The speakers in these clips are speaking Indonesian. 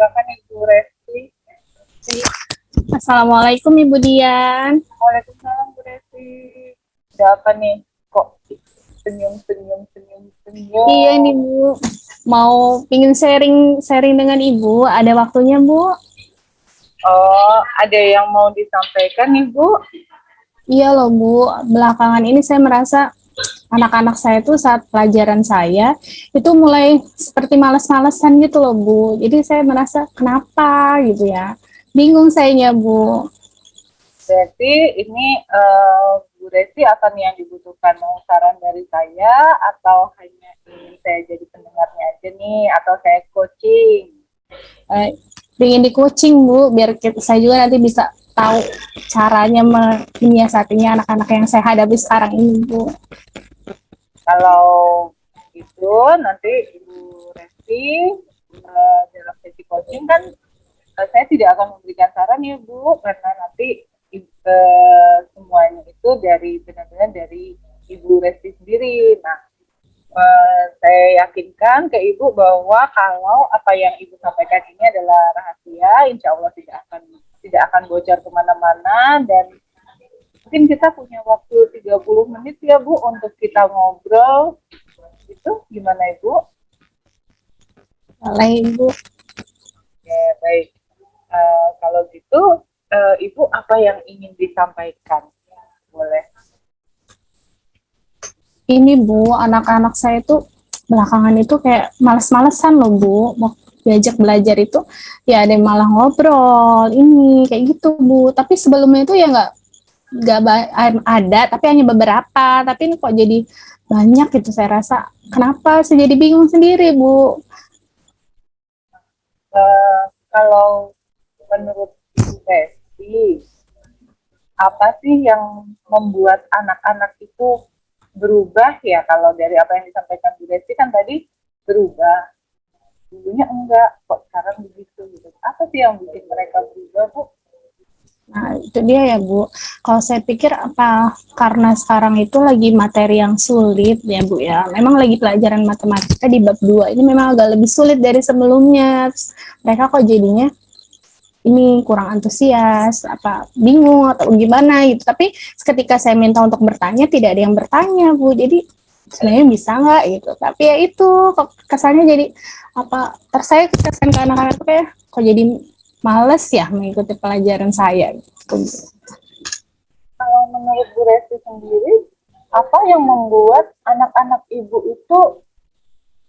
Silakan Ibu Resti. Assalamualaikum Ibu Dian. Waalaikumsalam Bu Resti. Ada apa nih? Kok senyum? Iya nih Bu, mau pingin sharing dengan Ibu. Ada waktunya Bu? Oh, ada yang mau disampaikan nih Bu? Iya loh Bu, belakangan ini saya merasa anak-anak saya tuh saat pelajaran saya itu mulai seperti malas-malasan gitu loh Bu. Jadi saya merasa kenapa gitu ya. Bingung sayanya Bu. Berarti ini Bu Resti akan yang dibutuhkan mau saran dari saya atau hanya ingin saya jadi pendengarnya aja nih atau saya coaching? Pengen di coaching Bu, biar saya juga nanti bisa tahu caranya menyiasatinya anak-anak yang saya hadapi sekarang ini Bu. Kalau itu nanti Ibu Resti dalam sesi coaching kan saya tidak akan memberikan saran ya Bu, karena nanti semuanya itu benar-benar dari Ibu Resti sendiri. Nah, saya yakinkan ke Ibu bahwa kalau apa yang Ibu sampaikan ini adalah rahasia, insya Allah tidak akan bocor kemana-mana, dan mungkin kita punya waktu 30 menit ya Bu untuk kita ngobrol. Itu gimana Ibu? Boleh Ibu. Ya, baik. Kalau gitu, Ibu apa yang ingin disampaikan? Boleh. Ini Bu, anak-anak saya itu belakangan itu kayak males-malesan loh Bu. Mau diajak belajar itu ya ada yang malah ngobrol ini kayak gitu Bu. Tapi sebelumnya itu ya nggak ada, tapi hanya beberapa. Tapi ini kok jadi banyak gitu, saya rasa. Kenapa? Saya jadi bingung sendiri Bu. Kalau menurut Ibu Resti, apa sih yang membuat anak-anak itu berubah ya? Kalau dari apa yang disampaikan Bu Resti kan tadi berubah, dulunya enggak, kok sekarang begitu gitu. Apa sih yang bikin mereka berubah Bu? Nah, itu dia ya Bu. Kalau saya pikir apa karena sekarang itu lagi materi yang sulit ya Bu ya. Memang lagi pelajaran matematika di bab 2 ini memang agak lebih sulit dari sebelumnya. Terus mereka kok jadinya ini kurang antusias, apa bingung atau gimana gitu. Tapi ketika saya minta untuk bertanya tidak ada yang bertanya Bu. Jadi sebenarnya bisa nggak gitu. Tapi ya itu kok kesannya jadi apa saya kesan ke anak-anak tuh kayak kok jadi males ya mengikuti pelajaran saya gitu. Kalau menurut Bu Resti sendiri, apa yang membuat anak-anak Ibu itu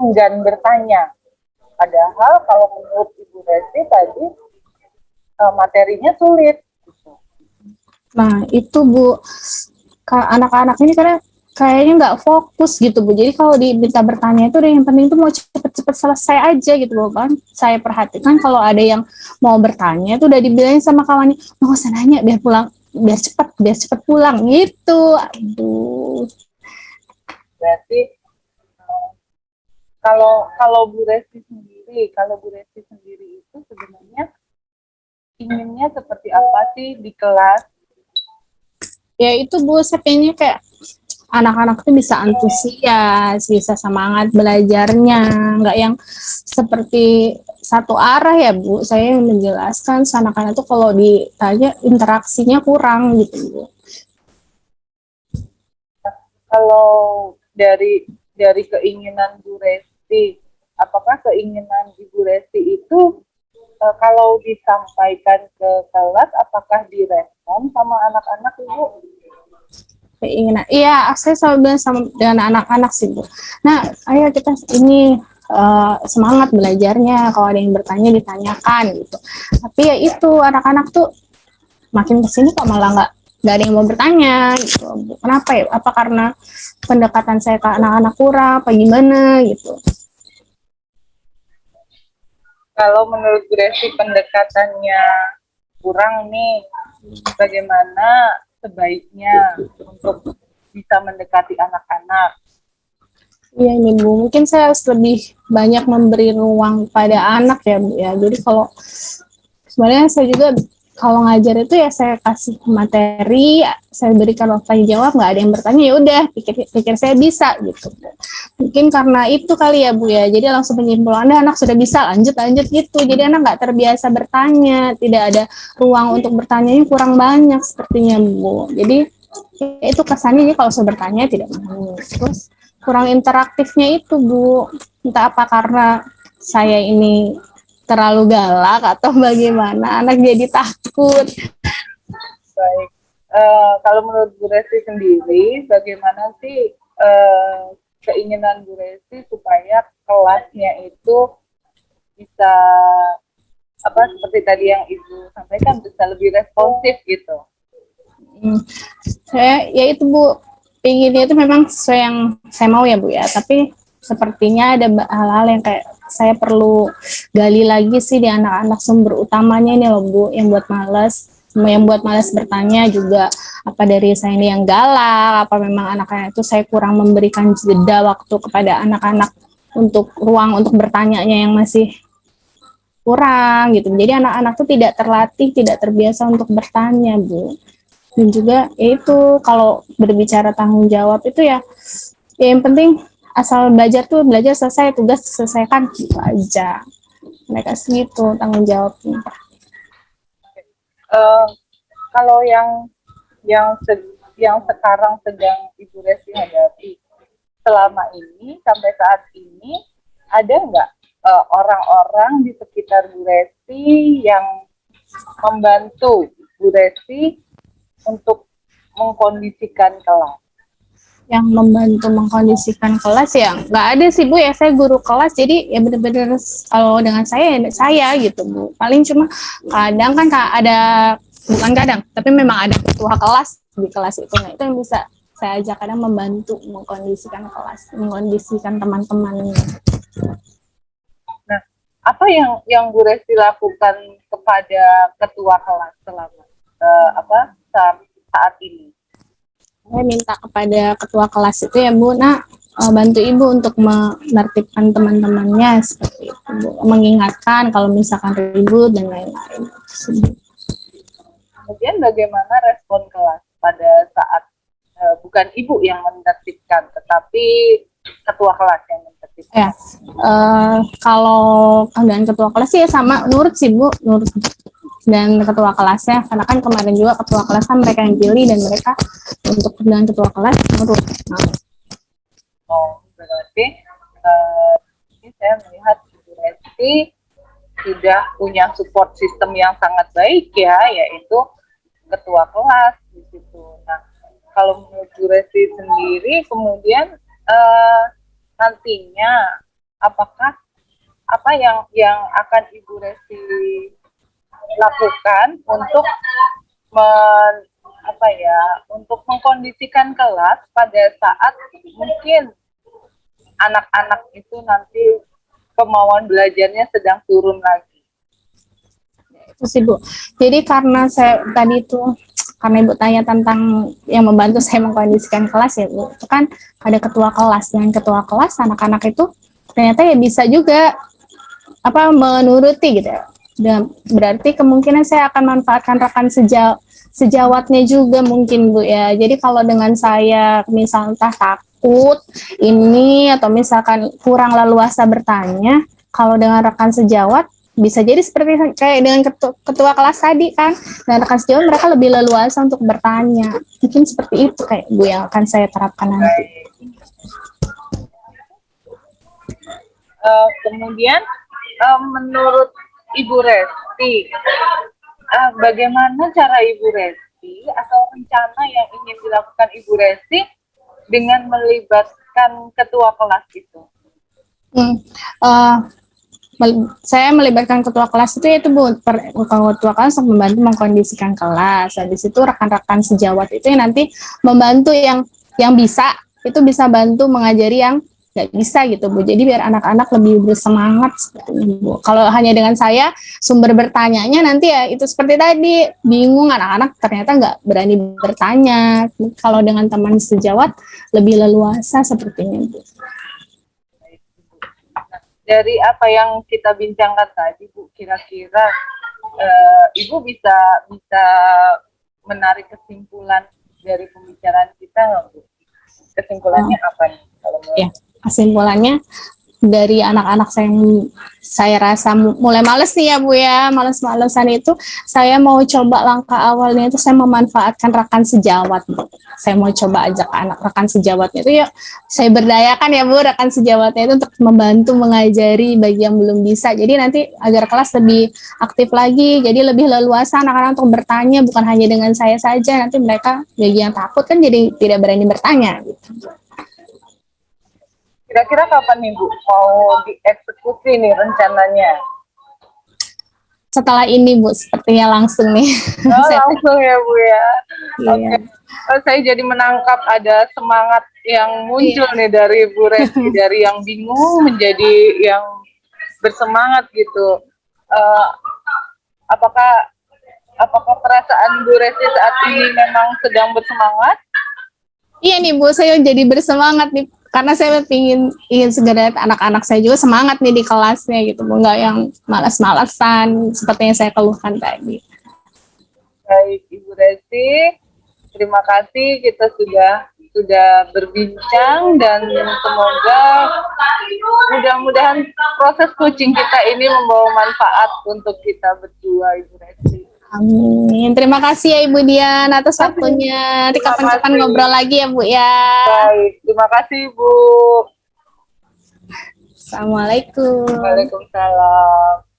enggan bertanya? Padahal kalau menurut Ibu Resti tadi materinya sulit. Nah itu Bu, anak-anak ini karena kayaknya nggak fokus gitu Bu. Jadi kalau diminta bertanya itu yang penting tuh mau cepet-cepet selesai aja gitu Bu kan. Saya perhatikan kalau ada yang mau bertanya itu udah dibilangin sama kawannya, nggak usah nanya biar pulang, biar cepet pulang gitu. Aduh. Berarti kalau Bu Resti sendiri itu sebenarnya inginnya seperti apa sih di kelas? Ya itu Bu, saya pengennya kayak anak-anak tuh bisa antusias, bisa semangat belajarnya, nggak yang seperti satu arah ya Bu. Saya yang menjelaskan anak-anak tuh kalau ditanya interaksinya kurang gitu Bu. Kalau dari keinginan Bu Resti, apakah keinginan Ibu Resti itu kalau disampaikan ke kelas, apakah direspon sama anak-anak Ibu? Keinginan, iya saya selalu bilang sama dengan anak-anak sih Bu. Nah, ayo kita ini semangat belajarnya. Kalau ada yang bertanya ditanyakan gitu. Tapi ya itu anak-anak tuh makin kesini kok malah nggak ada yang mau bertanya gitu. Kenapa ya? Apa karena pendekatan saya ke anak-anak kurang? Apa gimana gitu? Kalau menurut Bu Resti pendekatannya kurang nih, bagaimana sebaiknya untuk bisa mendekati anak-anak? Iya nih Bu, mungkin saya harus lebih banyak memberi ruang pada anak ya Bu ya. Jadi kalau sebenarnya saya juga kalau ngajar itu ya saya kasih materi, saya berikan waktu tanya jawab, nggak ada yang bertanya, ya udah pikir saya bisa gitu. Mungkin karena itu kali ya Bu ya, jadi langsung penyimpulannya anak sudah bisa, lanjut lanjut gitu. Jadi anak nggak terbiasa bertanya, tidak ada ruang untuk bertanya, kurang banyak sepertinya Bu. Jadi ya itu kesannya kalau saya bertanya tidak mau. Terus kurang interaktifnya itu Bu, entah apa karena saya ini terlalu galak atau bagaimana, anak jadi takut. Baik. Kalau menurut Bu Resti sendiri, bagaimana sih keinginan Bu Resti supaya kelasnya itu bisa apa seperti tadi yang Ibu sampaikan bisa lebih responsif gitu? Saya ya itu Bu, pinginnya itu memang sesuai yang saya mau ya Bu ya, tapi sepertinya ada hal-hal yang kayak saya perlu gali lagi sih di anak-anak, sumber utamanya ini loh Bu, yang buat malas bertanya juga, apa dari saya ini yang galak, apa memang anak-anak itu saya kurang memberikan jeda waktu kepada anak-anak untuk ruang untuk bertanya-nya yang masih kurang gitu. Jadi anak-anak tuh tidak terlatih, tidak terbiasa untuk bertanya Bu. Dan juga ya itu kalau berbicara tanggung jawab itu ya yang penting asal belajar tuh belajar, selesai tugas selesaikan gitu aja, mereka segitu tanggung jawabnya. Uh, Kalau yang sekarang sedang Ibu Resti hadapi selama ini sampai saat ini, ada nggak orang-orang di sekitar Bu Resti yang membantu Bu Resti untuk mengkondisikan kelas? Yang membantu mengkondisikan kelas ya nggak ada sih Bu ya, saya guru kelas jadi ya bener-bener kalau dengan saya gitu Bu, paling cuma kadang kan ada, bukan kadang tapi memang ada ketua kelas di kelas itu, nah itu yang bisa saya ajak kadang membantu mengkondisikan kelas, mengkondisikan teman-temannya. Nah, apa yang Bu Resti lakukan kepada ketua kelas selama saat ini? Saya minta kepada ketua kelas itu ya Bu, bantu Ibu untuk menertibkan teman-temannya seperti itu Bu, mengingatkan kalau misalkan ribut dan lain-lain. Kemudian bagaimana respon kelas pada saat bukan Ibu yang menertibkan, tetapi ketua kelas yang menertibkan? Ya, kalau dengan ketua kelas sih ya sama, nurut sih Bu, nurut dan ketua kelasnya, karena kan kemarin juga ketua kelas kan mereka yang pilih dan mereka untuk dengan ketua kelas menurut. Berarti ini saya melihat Bu Resti sudah punya support system yang sangat baik ya, yaitu ketua kelas di situ. Nah, kalau menurut Bu Resti sendiri, kemudian nantinya apakah apa yang akan Ibu Resti lakukan untuk untuk mengkondisikan kelas pada saat mungkin anak-anak itu nanti kemauan belajarnya sedang turun lagi? Itu sih Bu. Jadi karena saya tadi itu karena Ibu tanya tentang yang membantu saya mengkondisikan kelas ya Bu, itu kan ada ketua kelas, dengan ketua kelas anak-anak itu ternyata ya bisa juga menuruti gitu ya. Dan berarti kemungkinan saya akan manfaatkan rekan sejawatnya juga mungkin Bu ya. Jadi kalau dengan saya misalnya takut ini atau misalkan kurang leluasa bertanya, kalau dengan rekan sejawat bisa jadi seperti kayak dengan ketua kelas tadi kan, dan rekan sejawat mereka lebih leluasa untuk bertanya. Mungkin seperti itu kayak Bu yang akan saya terapkan nanti. Kemudian menurut Ibu Resti, bagaimana cara Ibu Resti atau rencana yang ingin dilakukan Ibu Resti dengan melibatkan ketua kelas itu? Saya melibatkan ketua kelas itu Bu, ketua kelas untuk membantu mengkondisikan kelas. Habis itu rekan-rekan sejawat itu yang nanti membantu yang bisa, itu bisa bantu mengajari yang nggak bisa gitu Bu. Jadi biar anak-anak lebih bersemangat seperti ini Bu. Kalau hanya dengan saya sumber bertanyanya nanti ya itu seperti tadi, bingung anak-anak ternyata nggak berani bertanya. Kalau dengan teman sejawat lebih leluasa sepertinya Bu. Dari apa yang kita bincangkan tadi Bu, kira-kira Ibu bisa bisa menarik kesimpulan dari pembicaraan kita nggak, Bu? Kesimpulannya apa nih kalau Ya, menurut? kesimpulannya dari anak-anak saya rasa mulai males nih ya Bu ya, males-malesan itu saya mau coba langkah awalnya itu saya memanfaatkan rekan sejawat Bu. Saya mau coba ajak anak rekan sejawatnya itu yuk saya berdayakan ya Bu rekan sejawatnya itu untuk membantu mengajari bagi yang belum bisa. Jadi nanti agar kelas lebih aktif lagi, jadi lebih leluasa anak-anak untuk bertanya bukan hanya dengan saya saja. Nanti mereka bagi yang takut kan jadi tidak berani bertanya gitu. Kira-kira kapan nih Bu mau dieksekusi nih rencananya? Setelah ini Bu, sepertinya langsung nih. Oh, Saya, langsung ya Bu ya. Oke. iya. Saya jadi menangkap ada semangat yang muncul Iya. nih dari Bu Resti, dari yang bingung menjadi yang bersemangat gitu. Eh, apakah apakah perasaan Bu Resti saat ini memang sedang bersemangat? Iya nih Bu, saya jadi bersemangat nih karena saya ingin segera anak-anak saya juga semangat nih di kelasnya gitu Bu, nggak yang malas-malasan seperti yang saya keluhkan tadi. Baik, Ibu Resti, terima kasih kita sudah berbincang dan semoga mudah-mudahan proses coaching kita ini membawa manfaat untuk kita berdua, Ibu Resti. Amin. Terima kasih ya Ibu Dian atas waktunya. Nanti Terima kapan-kapan kasih. ngobrol lagi ya Bu ya. Baik, terima kasih Bu. Assalamualaikum. Waalaikumsalam.